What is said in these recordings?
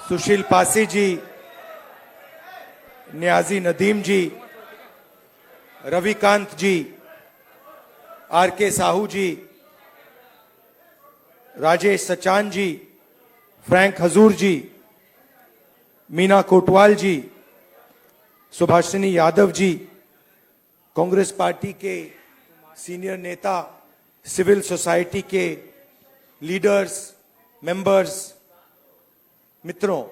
सुशील पासी जी, न्याजी नदीम जी, रविकांत जी, are के साहू जी, राजेश सचान जी, Frank हजूर जी, मीना कोटवाल जी, Subhashini Yadav ji, Congress party के senior नेता, सिविल सोसाइटी के लीडर्स, मेंबर्स, मित्रों,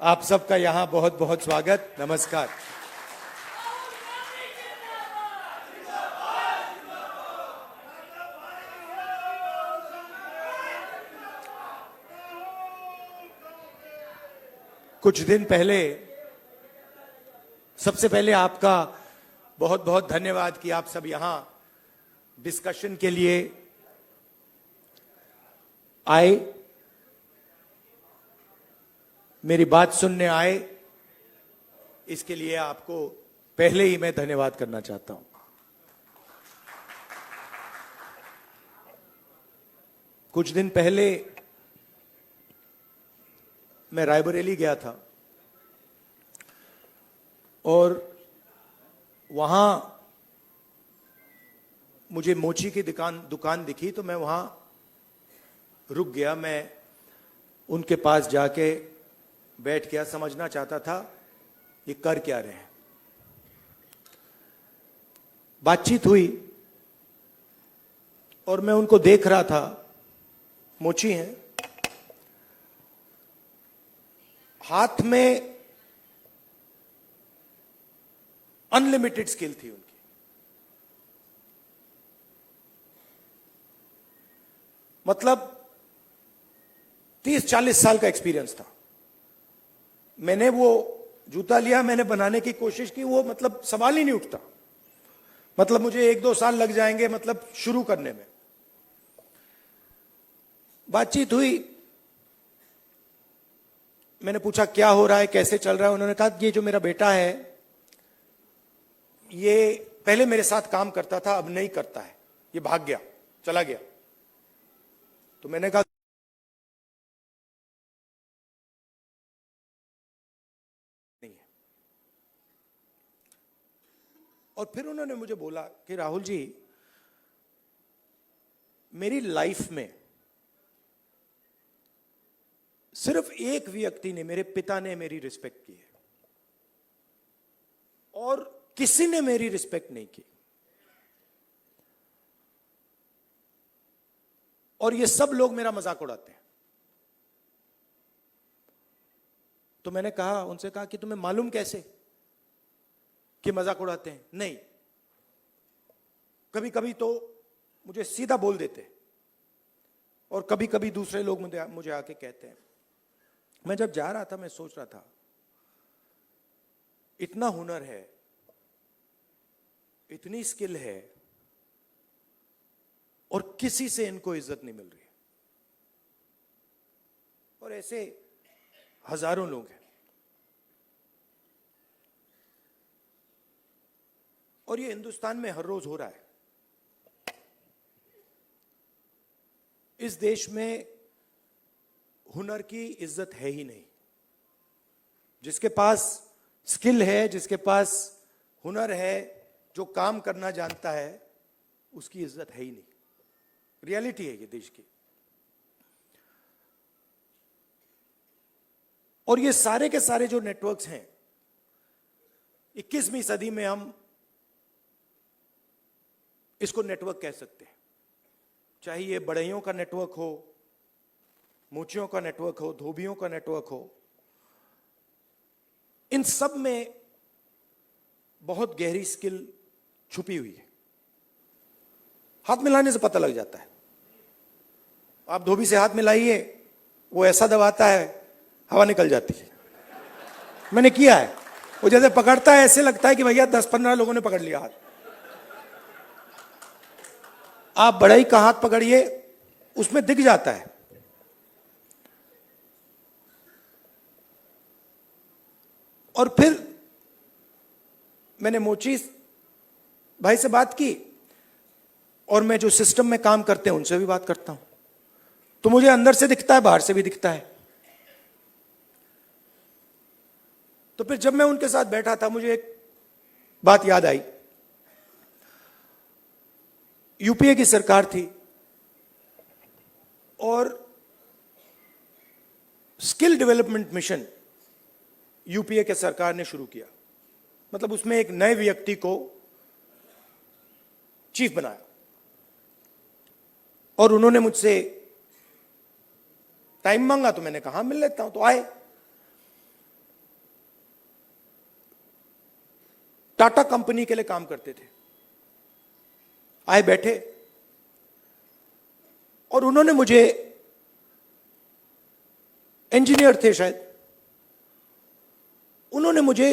आप सबका यहां बहुत बहुत स्वागत, नमस्कार। कुछ दिन पहले, सबसे पहले आपका बहुत बहुत धन्यवाद कि आप सब यहां डिस्कशन के लिए आए, मेरी बात सुनने आए। इसके लिए आपको पहले ही मैं धन्यवाद करना चाहता हूं। कुछ दिन पहले मैं रायबरेली गया था और वहां मुझे मोची की दुकान दिखी तो मैं वहां रुक गया। मैं उनके पास जाके बैठ गया, समझना चाहता था ये कर क्या रहे हैं। बातचीत हुई और मैं उनको देख रहा था। मोची हैं, हाथ में अनलिमिटेड स्किल थी उनकी। मतलब 30-40 साल का एक्सपीरियंस था। मैंने वो जूता लिया, मैंने बनाने की कोशिश की, वो मतलब सवाल ही नहीं उठता। मतलब मुझे 1-2 साल लग जाएंगे मतलब शुरू करने में। बातचीत हुई, मैंने पूछा क्या हो रहा है, कैसे चल रहा है। उन्होंने कहा ये जो मेरा बेटा है ये पहले मेरे साथ काम करता था, अब नहीं करता है, ये भाग गया, चला गया। तो मैंने कहा नहीं है। और फिर उन्होंने मुझे बोला कि राहुल जी, मेरी लाइफ में सिर्फ एक व्यक्ति ने, मेरे पिता ने मेरी रिस्पेक्ट की है और किसी ने मेरी रिस्पेक्ट नहीं की। और ये सब लोग मेरा मजाक उड़ाते हैं। तो मैंने कहा, उनसे कहा कि तुम्हें मालूम कैसे कि मजाक उड़ाते हैं? नहीं, कभी कभी तो मुझे सीधा बोल देते और कभी कभी दूसरे लोग मुझे आके कहते हैं। मैं जब जा रहा था मैं सोच रहा था इतना हुनर है, इतनी स्किल है और किसी से इनको इज्जत नहीं मिल रही। और ऐसे हजारों लोग हैं। और ये हिंदुस्तान में हर रोज हो रहा है। इस देश में हुनर की इज्जत है ही नहीं। जिसके पास स्किल है, जिसके पास हुनर है, जो काम करना जानता है, उसकी इज्जत है ही नहीं। रियलिटी है ये देश की। और ये सारे के सारे जो नेटवर्क्स हैं, 21वीं सदी में हम इसको नेटवर्क कह सकते हैं। चाहे ये बढ़इयों का नेटवर्क हो, मोचियों का नेटवर्क हो, धोबियों का नेटवर्क हो, इन सब में बहुत गहरी स्किल छुपी हुई है। हाथ मिलाने से पता लग जाता है। आप धोबी से हाथ मिलाइए, वो ऐसा दबाता है हवा निकल जाती है। मैंने किया है। वो जैसे पकड़ता है ऐसे लगता है कि भैया 10-15 लोगों ने पकड़ लिया हाथ। आप बढ़ई का हाथ पकड़िए, उसमें दिख जाता है। और फिर मैंने मोची भाई से बात की और मैं जो सिस्टम में काम करते हैं उनसे भी बात करता हूं। तो मुझे अंदर से दिखता है, बाहर से भी दिखता है। तो फिर जब मैं उनके साथ बैठा था, मुझे एक बात याद आई। यूपीए की सरकार थी और स्किल डेवलपमेंट मिशन यूपीए के सरकार ने शुरू किया। मतलब उसमें एक नए व्यक्ति को चीफ बनाया और उन्होंने मुझसे टाइम मांगा, तो मैंने कहा मिल लेता हूं। तो आए, टाटा कंपनी के लिए काम करते थे। आए, बैठे और उन्होंने मुझे, इंजीनियर थे शायद, उन्होंने मुझे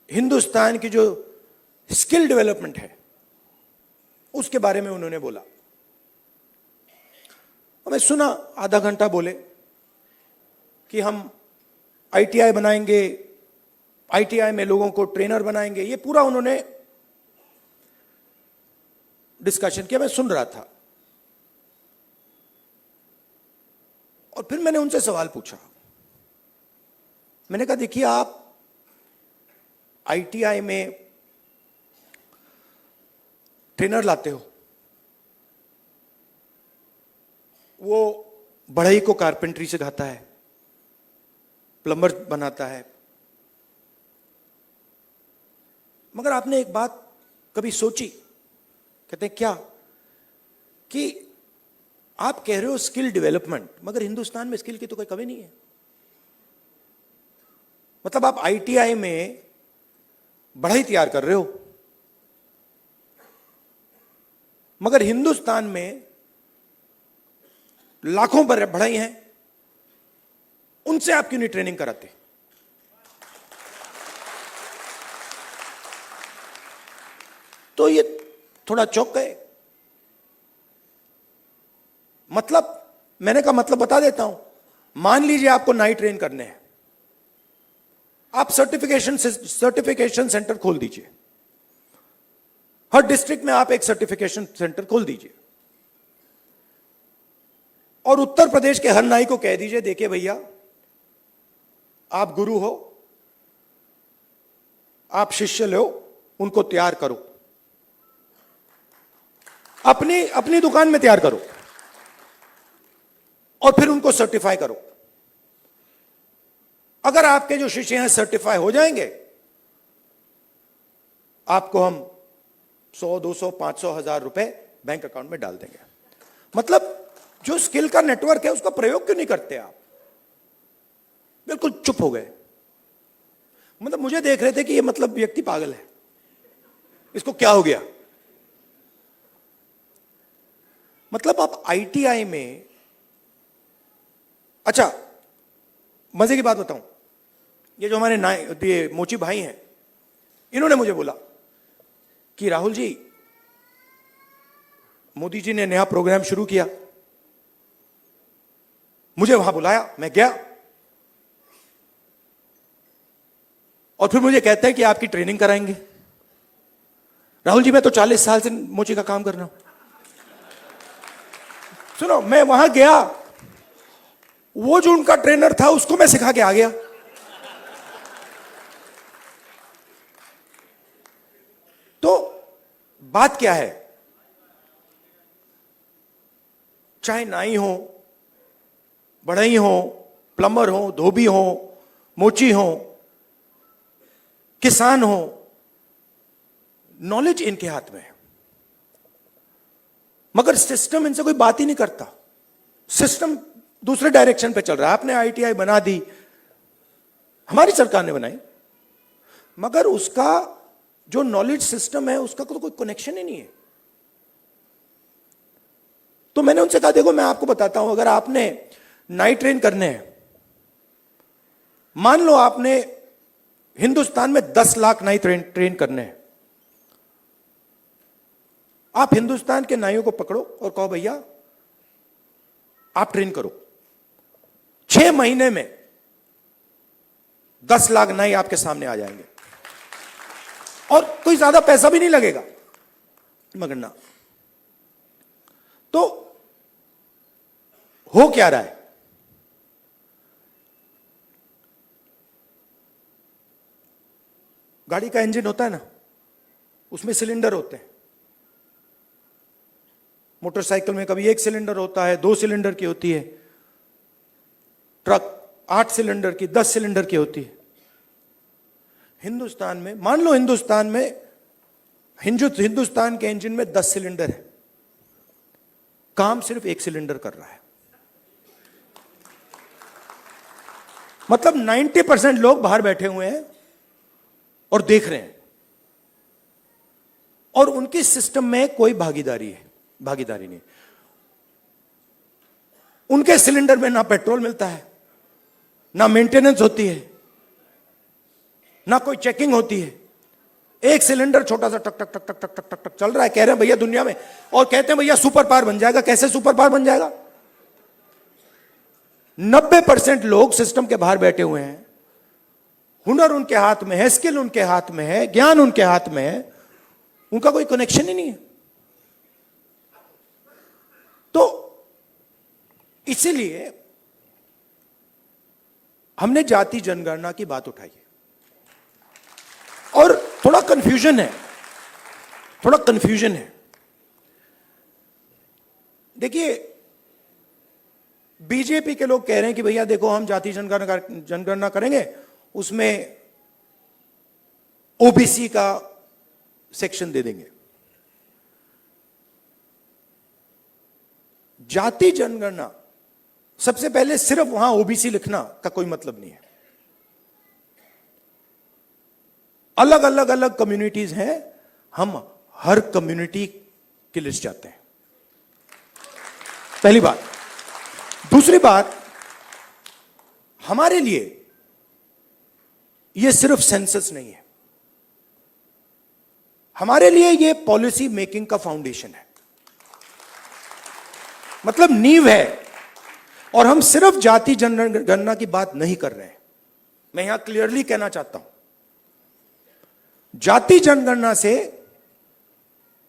हिंदुस्तान की जो स्किल डेवलपमेंट है उसके बारे में उन्होंने बोला। और मैं सुना, आधा घंटा बोले कि हम आईटीआई बनाएंगे, आईटीआई में लोगों को ट्रेनर बनाएंगे। ये पूरा उन्होंने डिस्कशन किया, मैं सुन रहा था। और फिर मैंने उनसे सवाल पूछा। मैंने कहा देखिए, आप आईटीआई में ट्रेनर लाते हो, वो बढ़ई को कारपेंट्री सिखाता है, प्लम्बर बनाता है, मगर आपने एक बात कभी सोची? कहते हैं क्या? कि आप कह रहे हो स्किल डेवलपमेंट, मगर हिंदुस्तान में स्किल की तो कोई कमी नहीं है। मतलब आप आईटीआई में बढ़ई तैयार कर रहे हो, मगर हिंदुस्तान में लाखों बढ़ई हैं, उनसे आप क्यों नहीं ट्रेनिंग कराते? तो ये थोड़ा चौंक गए। मतलब, मैंने कहा मतलब बता देता हूं। मान लीजिए आपको नाई ट्रेन करने हैं, आप सर्टिफिकेशन सेंटर खोल दीजिए। हर डिस्ट्रिक्ट में आप एक सर्टिफिकेशन सेंटर खोल दीजिए और उत्तर प्रदेश के हर नाई को कह दीजिए, देखिए भैया, आप गुरु हो, आप शिष्य लो, उनको तैयार करो, अपनी दुकान में तैयार करो और फिर उनको सर्टिफाई करो। अगर आपके जो शिष्य हैं सर्टिफाई हो जाएंगे, आपको हम 100, 200, 500, 1000 रुपए बैंक अकाउंट में डाल देंगे। मतलब जो स्किल का नेटवर्क है उसका प्रयोग क्यों नहीं करते आप? बिल्कुल चुप हो गए। मतलब मुझे देख रहे थे कि ये मतलब व्यक्ति पागल है, इसको क्या हो गया। मतलब आप आईटीआई में, अच्छा मजे की बात बताऊं, ये जो हमारे ये मोची भाई हैं, इन्होंने मुझे बोला कि राहुल जी, मोदी जी ने नया प्रोग्राम शुरू किया, मुझे वहां बुलाया, मैं गया और फिर मुझे कहते हैं कि आपकी ट्रेनिंग कराएंगे। राहुल जी, मैं तो 40 साल से मोची का काम कर रहा हूं। सुनो, मैं वहां गया, वो जो उनका ट्रेनर था उसको मैं सिखा के आ गया। तो बात क्या है? चाहे नाई हो, बढ़ई हो, प्लम्बर हो, धोबी हो, मोची हो, किसान हो, नॉलेज इनके हाथ में है, मगर सिस्टम इनसे कोई बात ही नहीं करता। सिस्टम दूसरे डायरेक्शन पे चल रहा है। आपने आईटीआई बना दी, हमारी सरकार ने बनाई, मगर उसका जो नॉलेज सिस्टम है उसका तो कोई कनेक्शन ही नहीं है। तो मैंने उनसे कहा, देखो मैं आपको बताता हूं, अगर आपने नाई ट्रेन करने हैं, मान लो आपने हिंदुस्तान में 10 लाख नाई ट्रेन करने हैं, आप हिंदुस्तान के नाइयों को पकड़ो और कहो भैया आप ट्रेन करो, 6 महीने में 10 लाख नाई आपके सामने आ जाएंगे और कोई ज्यादा पैसा भी नहीं लगेगा, मगर ना। तो हो क्या रहा है? गाड़ी का इंजन होता है ना, उसमें सिलेंडर होते हैं। मोटरसाइकिल में कभी 1 सिलेंडर होता है, 2 सिलेंडर की होती है, ट्रक 8 सिलेंडर की, 10 सिलेंडर की होती है। हिंदुस्तान में मान लो हिंदुस्तान के इंजन में 10 सिलेंडर है, काम सिर्फ 1 सिलेंडर कर रहा है। मतलब 90% लोग बाहर बैठे हुए हैं और देख रहे हैं, और उनकी सिस्टम में कोई भागीदारी नहीं। उनके सिलेंडर में ना पेट्रोल मिलता है, ना मेंटेनेंस होती है, ना कोई चेकिंग होती है। 1 सिलेंडर छोटा सा टक टक टक टक टक टक टक टक चल रहा है। कह रहे हैं भैया दुनिया में, और कहते हैं भैया सुपर पावर बन जाएगा। कैसे सुपर पावर बन जाएगा? 90% लोग सिस्टम के बाहर बैठे हुए हैं। हुनर उनके हाथ में है, स्किल उनके हाथ में है, ज्ञान उनके हाथ में है, उनका कोई कनेक्शन ही नहीं है। तो इसीलिए हमने जाति जनगणना की बात उठाई है। और थोड़ा कंफ्यूजन है। देखिए, बीजेपी के लोग कह रहे हैं कि भैया देखो, हम जाति जनगणना करेंगे, उसमें ओबीसी का सेक्शन दे देंगे। जाति जनगणना, सबसे पहले सिर्फ वहां ओबीसी लिखना का कोई मतलब नहीं है। अलग अलग कम्युनिटीज हैं, हम हर कम्युनिटी की लिस्ट चाहते हैं। पहली बात। दूसरी बात, हमारे लिए यह सिर्फ सेंसस नहीं है, हमारे लिए यह पॉलिसी मेकिंग का फाउंडेशन है, मतलब नींव है। और हम सिर्फ जाति जनगणना की बात नहीं कर रहे हैं। मैं यहां क्लियरली कहना चाहता हूं, जाति जनगणना से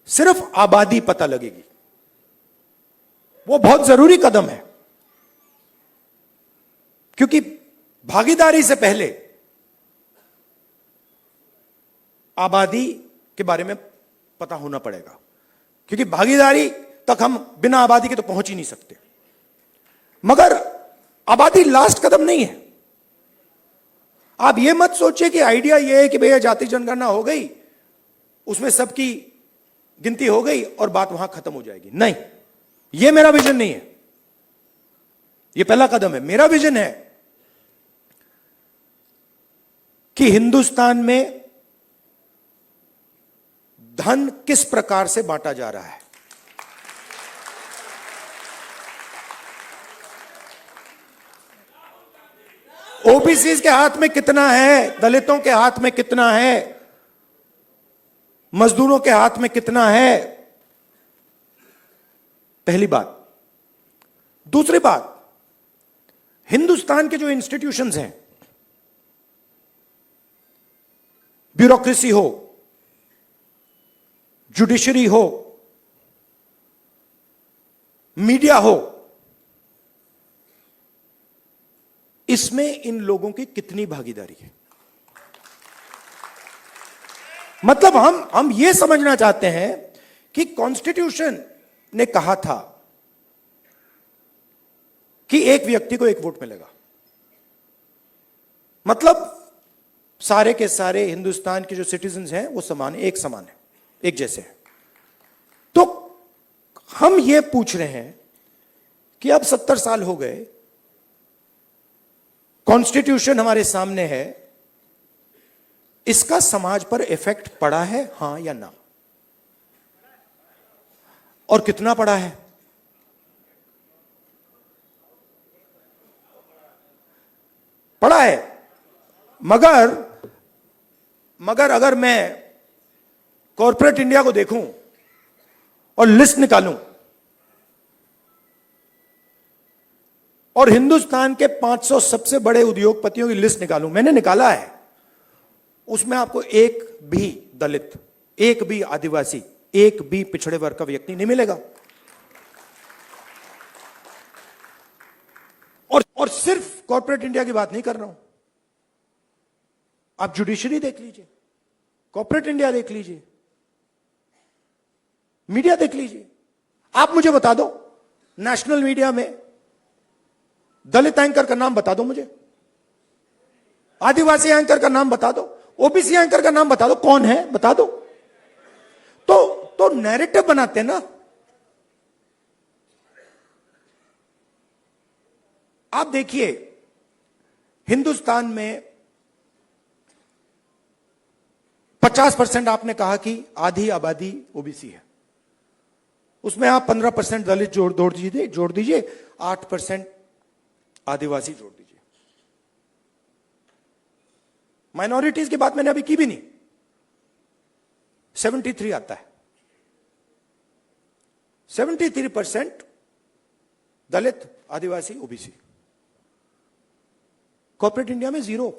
सिर्फ आबादी पता लगेगी, वो बहुत जरूरी कदम है, क्योंकि भागीदारी से पहले आबादी के बारे में पता होना पड़ेगा, क्योंकि भागीदारी तक हम बिना आबादी के तो पहुंच ही नहीं सकते। मगर आबादी लास्ट कदम नहीं है। आप यह मत सोचिए कि आइडिया यह है कि भैया जाति जनगणना हो गई, उसमें सबकी गिनती हो गई और बात वहां खत्म हो जाएगी। नहीं, यह मेरा विजन नहीं है। यह पहला कदम है। मेरा विजन है कि हिंदुस्तान में धन किस प्रकार से बांटा जा रहा है। ओबीसी के हाथ में कितना है, दलितों के हाथ में कितना है, मजदूरों के हाथ में कितना है, पहली बात। दूसरी बात, हिंदुस्तान के जो इंस्टीट्यूशंस हैं, ब्यूरोक्रेसी हो, जुडिशरी हो, मीडिया हो, इसमें इन लोगों की कितनी भागीदारी है। मतलब हम यह समझना चाहते हैं कि कॉन्स्टिट्यूशन ने कहा था कि एक व्यक्ति को 1 वोट मिलेगा, मतलब सारे के सारे हिंदुस्तान के जो सिटीजन्स हैं वो समान है, एक समान है, एक जैसे हैं। तो हम ये पूछ रहे हैं कि अब 70 साल हो गए, कॉन्स्टिट्यूशन हमारे सामने है, इसका समाज पर इफेक्ट पड़ा है, हां या ना? और कितना पड़ा है? पड़ा है। मगर अगर मैं कॉर्पोरेट इंडिया को देखूं और लिस्ट निकालूं और हिंदुस्तान के 500 सबसे बड़े उद्योगपतियों की लिस्ट निकालूं, मैंने निकाला है, उसमें आपको एक भी दलित, एक भी आदिवासी, एक भी पिछड़े वर्ग का व्यक्ति नहीं मिलेगा। और सिर्फ कॉर्पोरेट इंडिया की बात नहीं कर रहा हूं, आप जुडिशरी देख लीजिए, कॉर्पोरेट इंडिया देख लीजिए, मीडिया देख लीजिए। आप मुझे बता दो, नेशनल मीडिया में दलित एंकर का नाम बता दो मुझे, आदिवासी एंकर का नाम बता दो, ओबीसी एंकर का नाम बता दो, कौन है बता दो। तो नैरेटिव बनाते हैं ना। आप देखिए, हिंदुस्तान में 50% आपने कहा कि आधी आबादी ओबीसी है, उसमें आप 15% दलित जोड़ दीजिए, 8% आदिवासी जोड़ दीजिए। माइनॉरिटीज की बात मैंने अभी की भी नहीं, 73 आता है। 73% दलित, आदिवासी, ओबीसी। कॉर्पोरेट इंडिया में 0,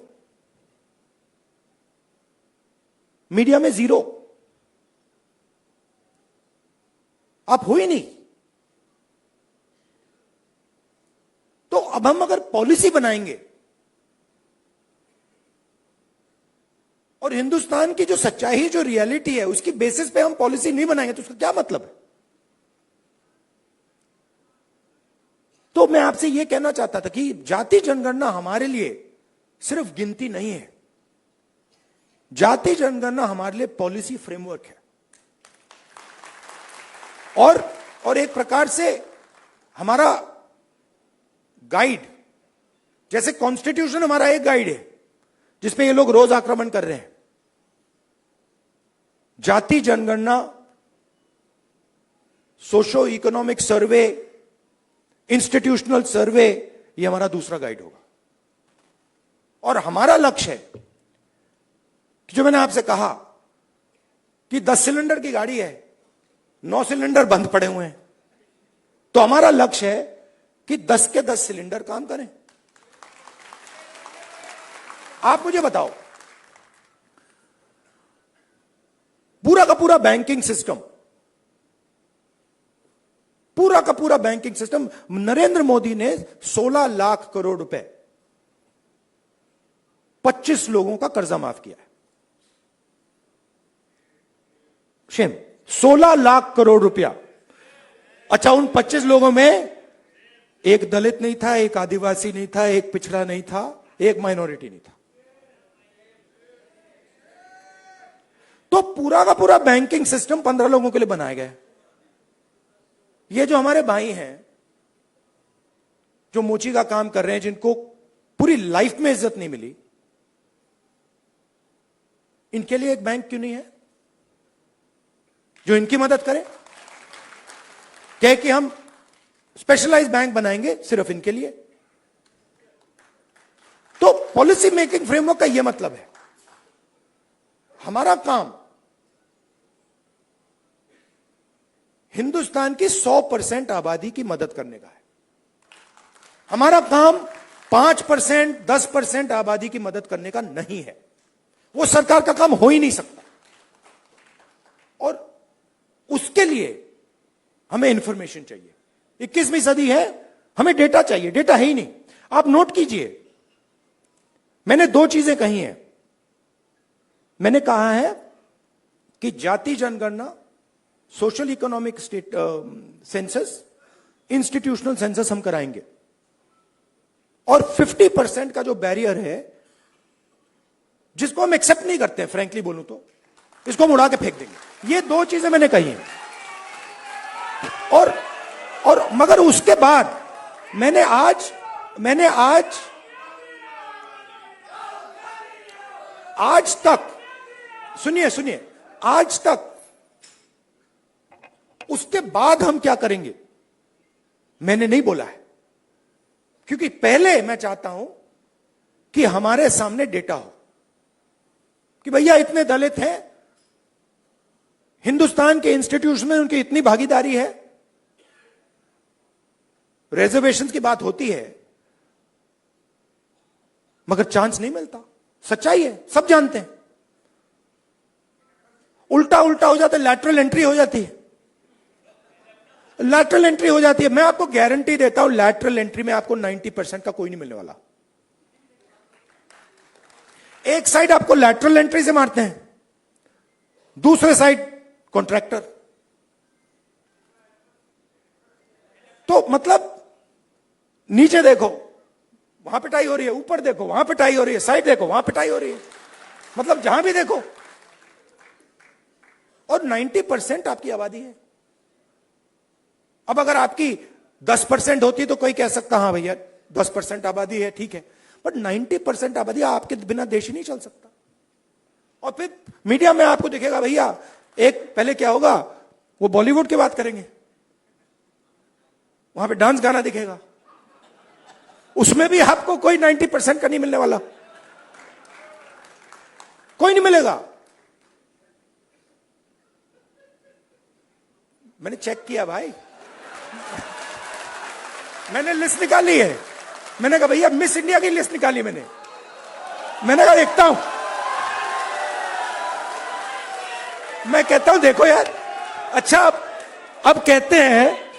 मीडिया में 0। आप हो ही नहीं। तो अब हम अगर पॉलिसी बनाएंगे और हिंदुस्तान की जो सच्चाई, जो रियलिटी है, उसकी बेसिस पे हम पॉलिसी नहीं बनाएंगे तो उसका क्या मतलब है? तो मैं आपसे यह कहना चाहता था कि जाति जनगणना हमारे लिए सिर्फ गिनती नहीं है, जाति जनगणना हमारे लिए पॉलिसी फ्रेमवर्क है, और एक प्रकार से हमारा गाइड। जैसे कॉन्स्टिट्यूशन हमारा एक गाइड है जिसपे ये लोग रोज आक्रमण कर रहे हैं, जाति जनगणना, सोशो इकोनॉमिक सर्वे, इंस्टीट्यूशनल सर्वे, ये हमारा दूसरा गाइड होगा। और हमारा लक्ष्य है कि जो मैंने आपसे कहा कि 10 सिलेंडर की गाड़ी है, 9 सिलेंडर बंद पड़े हुए हैं, तो हमारा लक्ष्य है कि 10 के 10 सिलेंडर काम करें। आप मुझे बताओ, पूरा का पूरा बैंकिंग सिस्टम, पूरा का पूरा बैंकिंग सिस्टम, नरेंद्र मोदी ने 16 लाख करोड़ रुपए 25 लोगों का कर्जा माफ किया है। शेम, 16 लाख करोड़ रुपया। अच्छा, उन 25 लोगों में एक दलित नहीं था, एक आदिवासी नहीं था, एक पिछड़ा नहीं था, एक माइनॉरिटी नहीं था। तो पूरा का पूरा बैंकिंग सिस्टम 15 लोगों के लिए बनाया गया है। ये जो हमारे भाई हैं जो मोची का काम कर रहे हैं, जिनको पूरी लाइफ में इज्जत नहीं मिली, इनके लिए एक बैंक क्यों नहीं है जो इनकी मदद करे? कहे कि हम स्पेशलाइज बैंक बनाएंगे सिर्फ इनके लिए। तो पॉलिसी मेकिंग फ्रेमवर्क का यह मतलब है, हमारा काम हिंदुस्तान की 100% आबादी की मदद करने का है। हमारा काम 5%, 10% आबादी की मदद करने का नहीं है। वो सरकार का काम हो ही नहीं सकता। और उसके लिए हमें इंफॉर्मेशन चाहिए। 21वीं सदी है, हमें डेटा चाहिए। डेटा है ही नहीं। आप नोट कीजिए, मैंने 2 चीजें कही हैं। मैंने कहा है कि जाति जनगणना, social economic state census, institutional census हम कराएंगे, और 50% का जो बैरियर है, जिसको हम एक्सेप्ट नहीं करते हैं, फ्रैंकली बोलूं तो इसको हम उड़ा के फेंक देंगे। ये 2 चीजें मैंने कही हैं। और मगर उसके बाद मैंने आज तक, सुनिए, आज तक उसके बाद हम क्या करेंगे मैंने नहीं बोला है, क्योंकि पहले मैं चाहता हूं कि हमारे सामने डेटा हो कि भैया इतने दलित हैं, हिंदुस्तान के इंस्टीट्यूशन में उनकी इतनी भागीदारी है। रिजर्वेशन की बात होती है मगर चांस नहीं मिलता। सच्चाई है, सब जानते हैं। उल्टा हो जाता है, लैटरल एंट्री हो जाती है। लैटरल एंट्री हो जाती है। मैं आपको गारंटी देता हूं, लैटरल एंट्री में आपको 90% का कोई नहीं मिलने वाला। एक साइड आपको लैटरल एंट्री से मारते हैं, दूसरे साइड कॉन्ट्रैक्टर। तो मतलब नीचे देखो वहां पिटाई हो रही है, ऊपर देखो वहां पिटाई हो रही है, साइड देखो वहां पिटाई हो रही है, मतलब जहां भी देखो। और 90% आपकी आबादी है। अब अगर आपकी 10% होती तो कोई कह सकता हाँ भैया 10% आबादी है, ठीक है, बट 90% आबादी, आपके बिना देश ही नहीं चल सकता। और फिर मीडिया में आपको दिखेगा भैया, एक पहले क्या होगा, वो बॉलीवुड की बात करेंगे, वहां पे डांस गाना दिखेगा, उसमें भी आपको कोई 90% का नहीं मिलने वाला, कोई नहीं मिलेगा। मैंने चेक किया भाई, मैंने लिस्ट निकाली है। मैंने कहा भैया मिस इंडिया की लिस्ट निकाली मैंने कहा देखता हूं, मैं कहता हूं देखो यार, अच्छा अब कहते हैं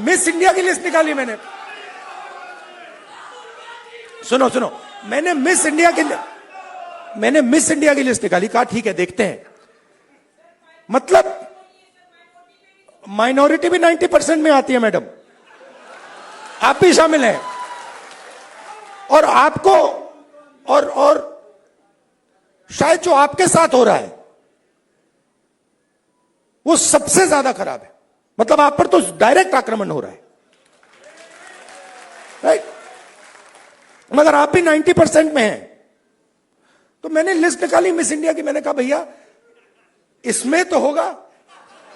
मिस इंडिया की लिस्ट निकाली मैंने। सुनो सुनो, मैंने मिस इंडिया की लिस्ट निकाली, कहा ठीक है देखते हैं। मतलब माइनॉरिटी भी 90% में आती है मैडम, आप भी शामिल हैं। और आपको और शायद जो आपके साथ हो रहा है वो सबसे ज्यादा खराब है। मतलब आप पर तो डायरेक्ट आक्रमण हो रहा है, राइट। मगर आप भी 90% में हैं। तो मैंने लिस्ट निकाली मिस इंडिया की, मैंने कहा भैया इसमें तो होगा,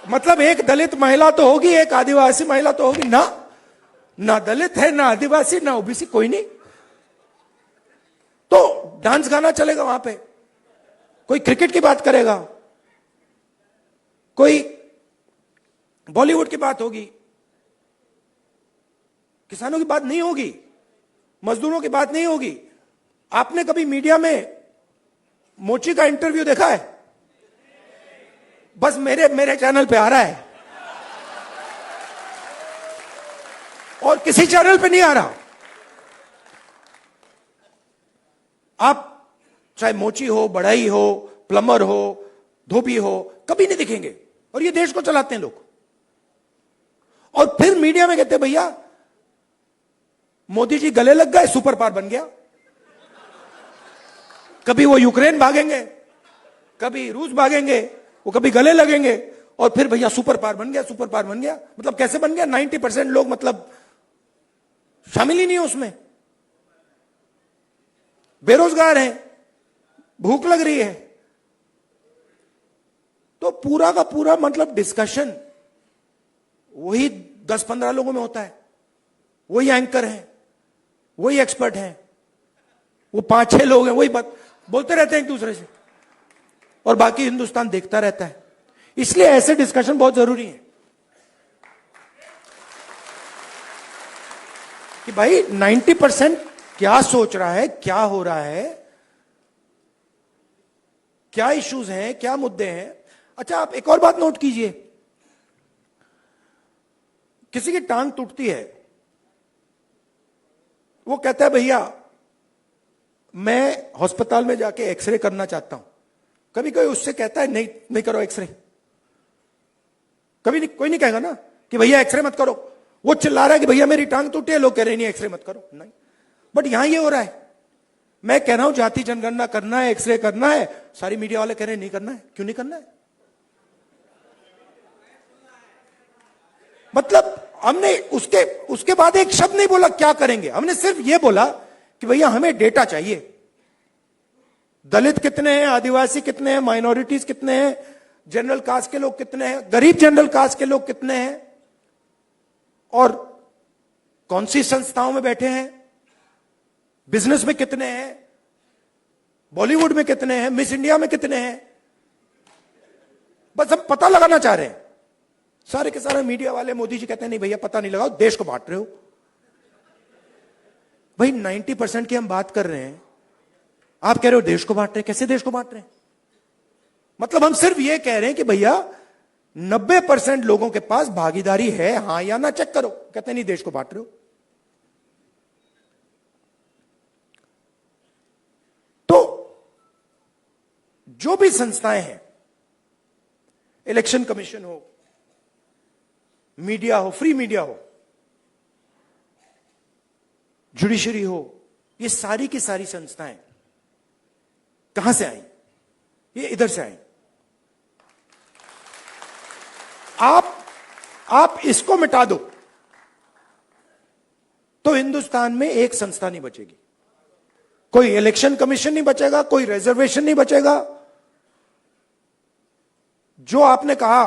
मतलब एक दलित महिला तो होगी, एक आदिवासी महिला तो होगी ना दलित है, ना आदिवासी, ना ओबीसी, कोई नहीं। तो डांस गाना चलेगा वहां पे, कोई क्रिकेट की बात करेगा, कोई बॉलीवुड की बात होगी, किसानों की बात नहीं होगी, मजदूरों की बात नहीं होगी। आपने कभी मीडिया में मोची का इंटरव्यू देखा है? बस मेरे चैनल पे आ रहा है और किसी चैनल पे नहीं आ रहा। आप चाहे मोची हो, बढ़ई हो, प्लम्बर हो, धोबी हो, कभी नहीं दिखेंगे। और ये देश को चलाते हैं लोग। और फिर मीडिया में कहते हैं भैया मोदी जी गले लग गए, सुपर पावर बन गया। कभी वो यूक्रेन भागेंगे, कभी रूस भागेंगे, वो कभी गले लगेंगे, और फिर भैया सुपर पावर बन गया, सुपर पावर बन गया। मतलब कैसे बन गया? 90% लोग मतलब शामिल ही नहीं है उसमें, बेरोजगार हैं, भूख लग रही है। तो पूरा का पूरा मतलब डिस्कशन वही 10-15 लोगों में होता है, वही एंकर हैं, वही एक्सपर्ट हैं, वो 5-6 लोग हैं, वही बात बोलते रहते हैं एक दूसरे से, और बाकी हिंदुस्तान देखता रहता है। इसलिए ऐसे डिस्कशन बहुत जरूरी है कि भाई 90% क्या सोच रहा है, क्या हो रहा है, क्या इश्यूज हैं, क्या मुद्दे हैं। अच्छा, आप एक और बात नोट कीजिए, किसी की टांग टूटती है, वो कहता है भैया मैं अस्पताल में जाके एक्सरे करना चाहता हूं। कभी कोई उससे कहता है नहीं करो एक्सरे? कभी नहीं, कोई नहीं कहेगा ना कि भैया एक्सरे मत करो। वो चिल्ला रहा है कि भैया मेरी टांग टूटी है, लोग कह रहे नहीं एक्सरे मत करो, नहीं। बट यहां ये हो रहा है, मैं कह रहा हूं जाति जनगणना करना है, एक्सरे करना है, सारी मीडिया वाले कह रहे हैं नहीं करना है। क्यों नहीं करना है? मतलब हमने उसके बाद एक शब्द नहीं बोला क्या करेंगे, हमने सिर्फ यह बोला कि भैया हमें डेटा चाहिए। दलित कितने हैं, आदिवासी कितने हैं, माइनॉरिटीज कितने हैं, जनरल कास्ट के लोग कितने हैं, गरीब जनरल कास्ट के लोग कितने हैं, और कौन सी संस्थाओं में बैठे हैं, बिजनेस में कितने हैं, बॉलीवुड में कितने हैं, मिस इंडिया में कितने हैं। बस हम पता लगाना चाह रहे हैं। सारे के सारे मीडिया वाले, मोदी जी कहते हैं नहीं भैया पता नहीं लगाओ, देश को बांट रहे हो। भाई 90% की हम बात कर रहे हैं, आप कह रहे हो देश को बांट रहे हैं। कैसे देश को बांट रहे हैं? मतलब हम सिर्फ ये कह रहे हैं कि भैया 90% लोगों के पास भागीदारी है, हां या ना, चेक करो। कहते नहीं देश को बांट रहे हो। तो जो भी संस्थाएं हैं इलेक्शन कमीशन हो, मीडिया हो, फ्री मीडिया हो, जुडिशरी हो, ये सारी की सारी संस्थाएं कहां से आई? ये इधर से आई। आप इसको मिटा दो तो हिंदुस्तान में एक संस्था नहीं बचेगी, कोई इलेक्शन कमीशन नहीं बचेगा, कोई रिजर्वेशन नहीं बचेगा। जो आपने कहा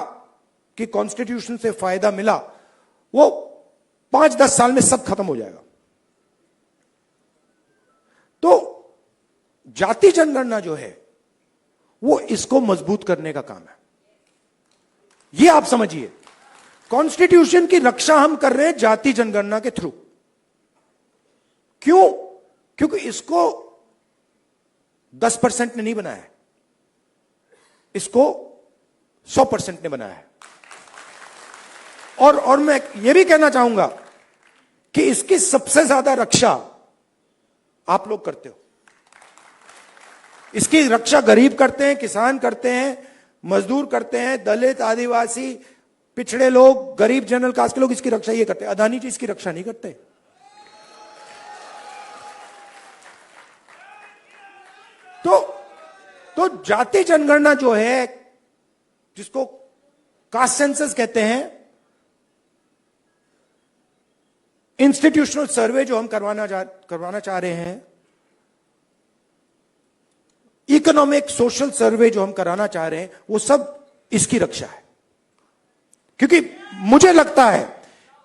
कि कॉन्स्टिट्यूशन से फायदा मिला, वो 5-10 साल में सब खत्म हो जाएगा। तो जाति जनगणना जो है वो इसको मजबूत करने का काम है। ये आप समझिए, कॉन्स्टिट्यूशन की रक्षा हम कर रहे हैं जाति जनगणना के थ्रू। क्यों? क्योंकि इसको 10% ने नहीं बनाया है, इसको 100% ने बनाया है। और मैं यह भी कहना चाहूंगा कि इसकी सबसे ज्यादा रक्षा आप लोग करते हो। इसकी रक्षा गरीब करते हैं, किसान करते हैं, मजदूर करते हैं, दलित, आदिवासी, पिछड़े लोग, गरीब जनरल कास्ट के लोग इसकी रक्षा ये करते हैं। अदानी जी इसकी रक्षा नहीं करते। तो जाति जनगणना जो है, जिसको कास्ट सेंसस कहते हैं, इंस्टीट्यूशनल सर्वे जो हम करवाना चाह रहे हैं, इकोनॉमिक सोशल सर्वे जो हम कराना चाह रहे हैं, वो सब इसकी रक्षा है। क्योंकि मुझे लगता है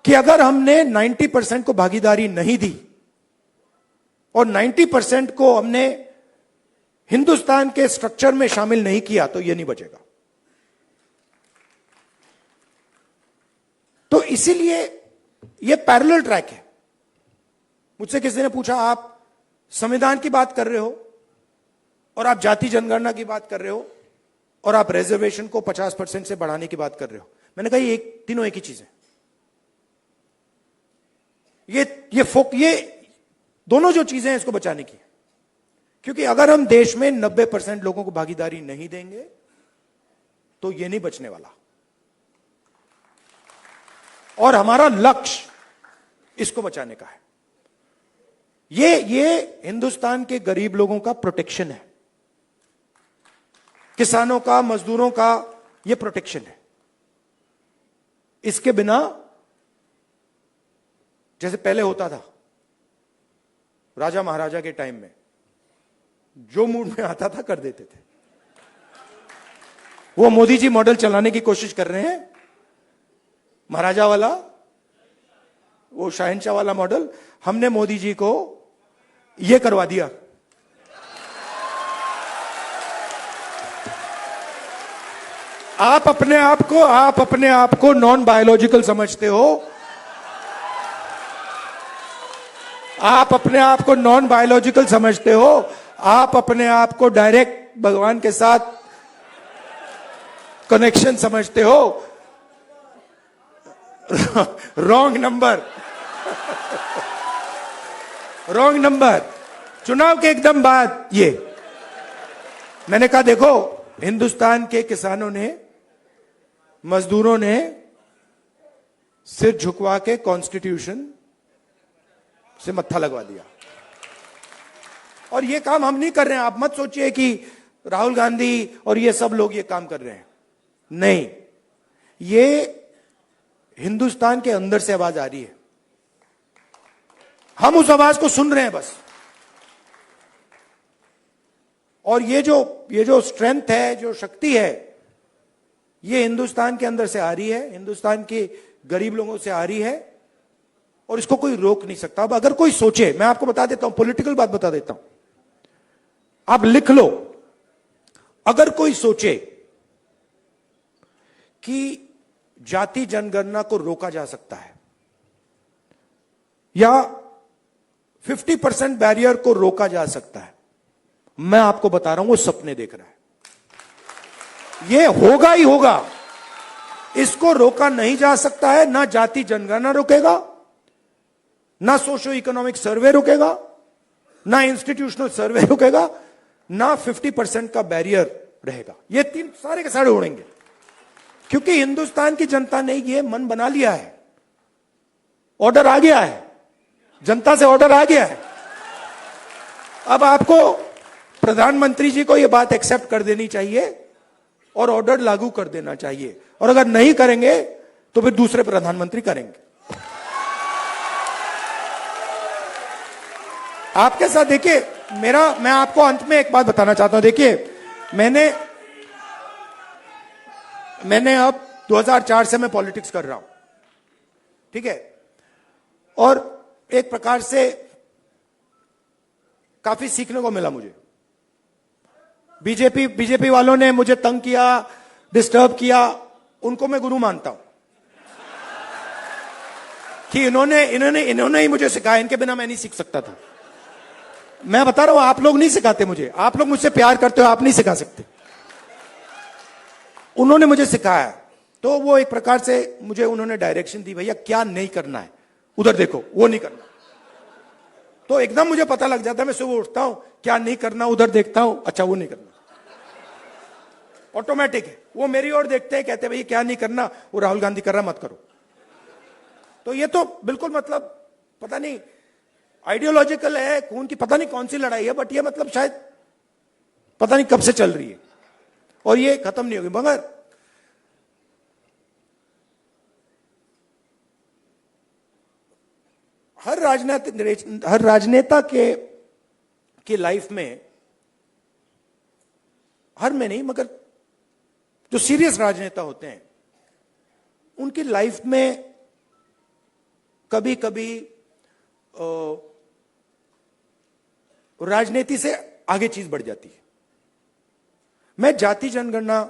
कि अगर हमने 90% को भागीदारी नहीं दी और 90% को हमने हिंदुस्तान के स्ट्रक्चर में शामिल नहीं किया, तो यह नहीं बचेगा। तो इसीलिए यह पैरेलल ट्रैक है। मुझसे किसी ने पूछा, आप संविधान की बात कर रहे हो और आप जाति जनगणना की बात कर रहे हो और आप रिजर्वेशन को 50% से बढ़ाने की बात कर रहे हो। मैंने कहा ये तीनों एक ही चीज है। ये दोनों जो चीजें हैं इसको बचाने की है। क्योंकि अगर हम देश में 90% लोगों को भागीदारी नहीं देंगे तो ये नहीं बचने वाला। और हमारा लक्ष्य इसको बचाने का है। ये हिंदुस्तान के गरीब लोगों का प्रोटेक्शन है, किसानों का, मजदूरों का ये प्रोटेक्शन है। इसके बिना, जैसे पहले होता था राजा महाराजा के टाइम में, जो मूड में आता था कर देते थे। वो मोदी जी मॉडल चलाने की कोशिश कर रहे हैं, महाराजा वाला, वो शहंशाह वाला मॉडल। हमने मोदी जी को यह करवा दिया। आप अपने आप को नॉन बायोलॉजिकल समझते हो। आप अपने आप को नॉन बायोलॉजिकल समझते हो। आप अपने आप को डायरेक्ट भगवान के साथ कनेक्शन समझते हो। Wrong number. Wrong number. चुनाव के एकदम बाद ये मैंने कहा, देखो हिंदुस्तान के किसानों ने, मजदूरों ने सिर झुकवा के कॉन्स्टिट्यूशन से मत्था लगवा दिया। और ये काम हम नहीं कर रहे हैं। आप मत सोचिए कि राहुल गांधी और ये सब लोग ये काम कर रहे हैं। नहीं, ये हिंदुस्तान के अंदर से आवाज आ रही है। हम उस आवाज को सुन रहे हैं बस। और ये जो स्ट्रेंथ है, जो शक्ति है, ये हिंदुस्तान के अंदर से आ रही है, हिंदुस्तान के गरीब लोगों से आ रही है, और इसको कोई रोक नहीं सकता। अब अगर कोई सोचे, मैं आपको बता देता हूं, पॉलिटिकल बात बता देता हूं, आप लिख लो। अगर कोई सोचे कि जाति जनगणना को रोका जा सकता है या 50% बैरियर को रोका जा सकता है, मैं आपको बता रहा हूं वो सपने देख रहा है। ये होगा ही होगा। इसको रोका नहीं जा सकता है। ना जाति जनगणना रोकेगा, ना सोशो इकोनॉमिक सर्वे रोकेगा, ना इंस्टीट्यूशनल सर्वे रोकेगा, ना 50% का बैरियर रहेगा। ये तीन सारे के सारे उड़ेंगे। क्योंकि हिंदुस्तान की जनता ने ये मन बना लिया है, ऑर्डर आ गया है, जनता से ऑर्डर आ गया है। अब आपको प्रधानमंत्री जी को यह बात एक्सेप्ट कर देनी चाहिए और ऑर्डर लागू कर देना चाहिए, और अगर नहीं करेंगे तो फिर दूसरे प्रधानमंत्री करेंगे। आपके साथ देखिए, मैं आपको अंत में एक बात बताना चाहता हूं। देखिए, मैंने अब 2004 से मैं पॉलिटिक्स कर रहा हूं, ठीक है, और एक प्रकार से काफी सीखने को मिला मुझे। बीजेपी वालों ने मुझे तंग किया, डिस्टर्ब किया, उनको मैं गुरु मानता हूं कि इन्होंने ही मुझे सिखाया, इनके बिना मैं नहीं सीख सकता था। मैं बता रहा हूं, आप लोग नहीं सिखाते मुझे, आप लोग मुझसे प्यार करते हो, आप नहीं सिखा सकते। उन्होंने मुझे सिखाया, तो वो एक प्रकार से मुझे उन्होंने डायरेक्शन दी, भैया क्या नहीं करना है, उधर देखो, वो नहीं करना। तो एकदम मुझे पता लग जाता है, मैं सुबह उठता हूं, क्या नहीं करना, उधर देखता हूं, अच्छा वो नहीं करना, ऑटोमेटिक है। वो मेरी ओर देखते हैं, कहते हैं भैया क्या नहीं करना, वो राहुल गांधी कर रहा, मत करो। तो ये तो बिल्कुल मतलब पता नहीं आइडियोलॉजिकल है, खून की पता नहीं कौन सी लड़ाई है, बट ये मतलब शायद पता नहीं कब से चल रही है और ये खत्म नहीं होगी। मगर हर राजनेता के लाइफ में, हर में नहीं मगर जो सीरियस राजनेता होते हैं उनकी लाइफ में कभी कभी राजनीति से आगे चीज बढ़ जाती है। मैं जाति जनगणना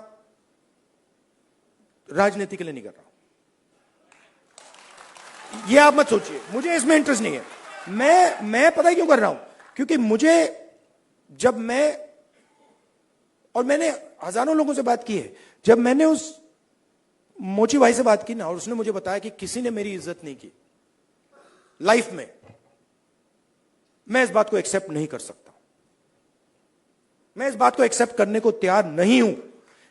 राजनीति के लिए नहीं कर रहा हूं, ये आप मत सोचिए, मुझे इसमें इंटरेस्ट नहीं है। मैं पता है क्यों कर रहा हूं, क्योंकि मैंने हजारों लोगों से बात की है, जब मैंने उस मोची भाई से बात की ना, और उसने मुझे बताया कि किसी ने मेरी इज्जत नहीं की लाइफ में, मैं इस बात को एक्सेप्ट नहीं कर सकता। मैं इस बात को एक्सेप्ट करने को तैयार नहीं हूं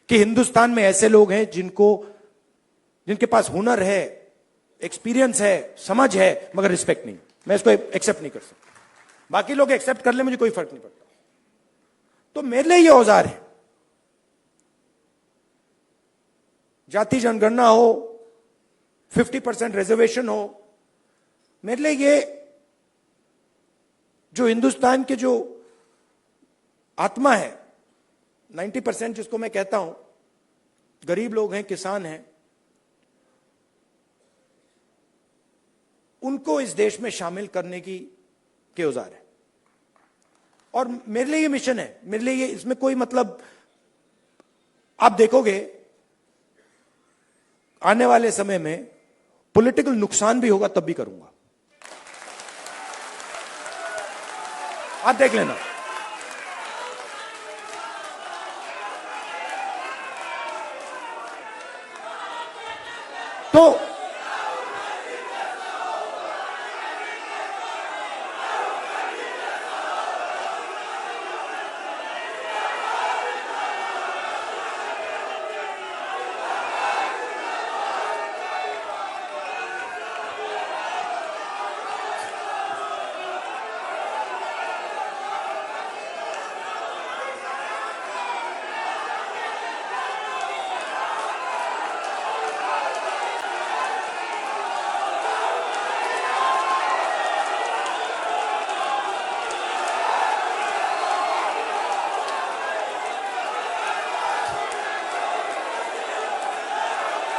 कि हिंदुस्तान में ऐसे लोग हैं जिनके पास हुनर है, एक्सपीरियंस है, समझ है, मगर रिस्पेक्ट नहीं। मैं इसको एक्सेप्ट नहीं कर सकता। बाकी लोग एक्सेप्ट कर ले, मुझे कोई फर्क नहीं पड़ता। तो मेरे लिए ये औजार है, जाति जनगणना हो, 50% रिजर्वेशन हो, मेरे लिए ये जो हिंदुस्तान के जो आत्मा है, 90% जिसको मैं कहता हूं, गरीब लोग हैं, किसान हैं, उनको इस देश में शामिल करने के औजार है। और मेरे लिए ये मिशन है, मेरे लिए ये, इसमें कोई मतलब, आप देखोगे आने वाले समय में पॉलिटिकल नुकसान भी होगा, तब भी करूंगा, आप देख लेना। तो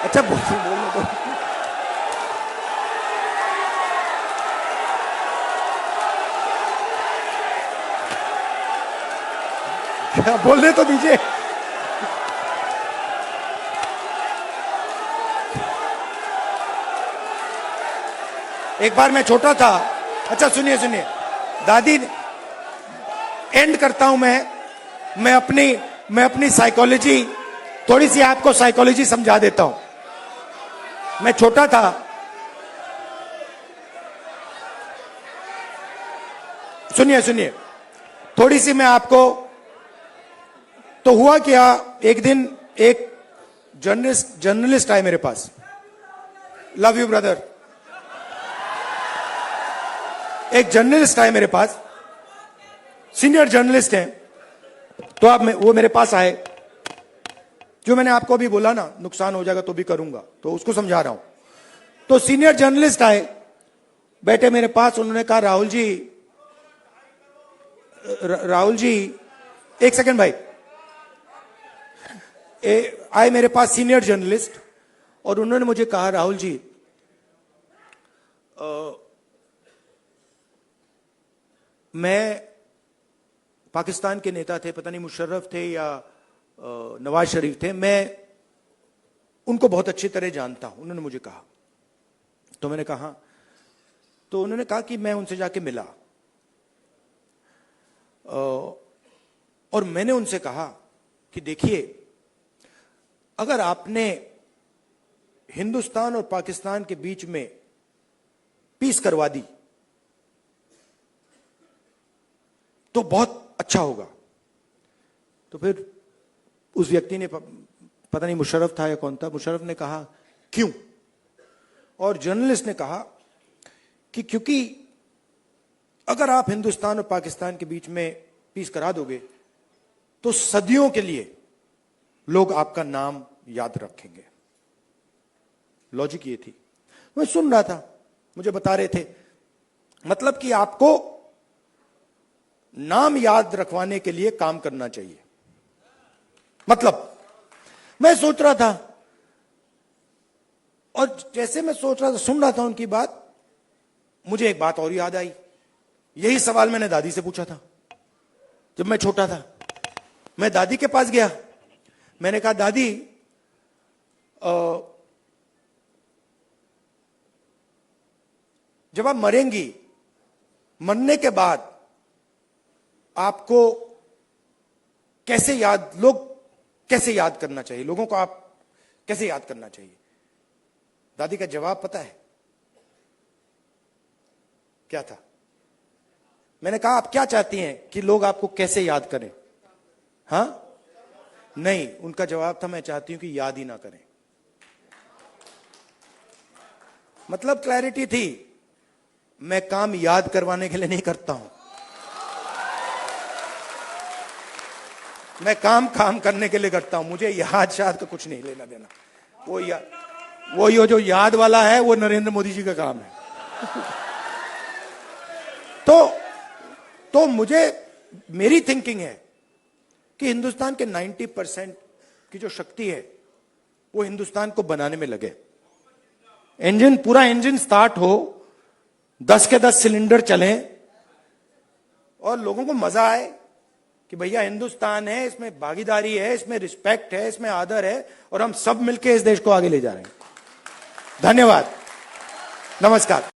अच्छा बोल दो। क्या बोलने तो दीजिए। एक बार मैं छोटा था, अच्छा सुनिए दादी, एंड करता हूं मैं अपनी साइकोलॉजी, थोड़ी सी आपको साइकोलॉजी समझा देता हूं। मैं छोटा था, सुनिए थोड़ी सी मैं आपको, तो हुआ क्या, एक दिन एक जर्नलिस्ट आए मेरे पास। Love you brother. एक जर्नलिस्ट आए मेरे पास, सीनियर जर्नलिस्ट हैं, तो आप वो मेरे पास आए। जो मैंने आपको अभी बोला ना, नुकसान हो जाएगा तो भी करूंगा, तो उसको समझा रहा हूं। तो सीनियर जर्नलिस्ट आए, बैठे मेरे पास, उन्होंने कहा राहुल जी एक सेकंड भाई। आए मेरे पास सीनियर जर्नलिस्ट और उन्होंने मुझे कहा राहुल जी, मैं पाकिस्तान के नेता थे, पता नहीं मुशर्रफ थे या नवाज शरीफ थे, मैं उनको बहुत अच्छी तरह जानता हूं, उन्होंने मुझे कहा। तो मैंने कहा, तो उन्होंने कहा कि मैं उनसे जाके मिला और मैंने उनसे कहा कि देखिए, अगर आपने हिंदुस्तान और पाकिस्तान के बीच में पीस करवा दी तो बहुत अच्छा होगा। तो फिर उस व्यक्ति ने, पता नहीं मुशर्रफ था या कौन था, मुशर्रफ ने कहा क्यों? और जर्नलिस्ट ने कहा कि क्योंकि अगर आप हिंदुस्तान और पाकिस्तान के बीच में पीस करा दोगे तो सदियों के लिए लोग आपका नाम याद रखेंगे। लॉजिक ये थी। मैं सुन रहा था, मुझे बता रहे थे, मतलब कि आपको नाम याद रखवाने के लिए काम करना चाहिए। मतलब मैं सोच रहा था, और जैसे मैं सोच रहा था, सुन रहा था उनकी बात, मुझे एक बात और याद आई। यही सवाल मैंने दादी से पूछा था जब मैं छोटा था। मैं दादी के पास गया, मैंने कहा दादी, जब आप मरेंगी, मरने के बाद आपको लोग कैसे याद करना चाहिए, लोगों को आप कैसे याद करना चाहिए? दादी का जवाब पता है क्या था? मैंने कहा आप क्या चाहती हैं कि लोग आपको कैसे याद करें? हां, नहीं, उनका जवाब था मैं चाहती हूं कि याद ही ना करें। मतलब क्लैरिटी थी, मैं काम याद करवाने के लिए नहीं करता हूं, मैं काम करने के लिए करता हूं। मुझे याद शाद का कुछ नहीं लेना देना। वो ये जो याद वाला है वो नरेंद्र मोदी जी का काम है। तो मुझे, मेरी थिंकिंग है कि हिंदुस्तान के 90% की जो शक्ति है वो हिंदुस्तान को बनाने में लगे। पूरा इंजन स्टार्ट हो, 10 के 10 सिलेंडर चलें और लोगों को मजा आए कि भैया हिंदुस्तान है, इसमें भागीदारी है, इसमें रिस्पेक्ट है, इसमें आदर है, और हम सब मिलकर इस देश को आगे ले जा रहे हैं। धन्यवाद, नमस्कार।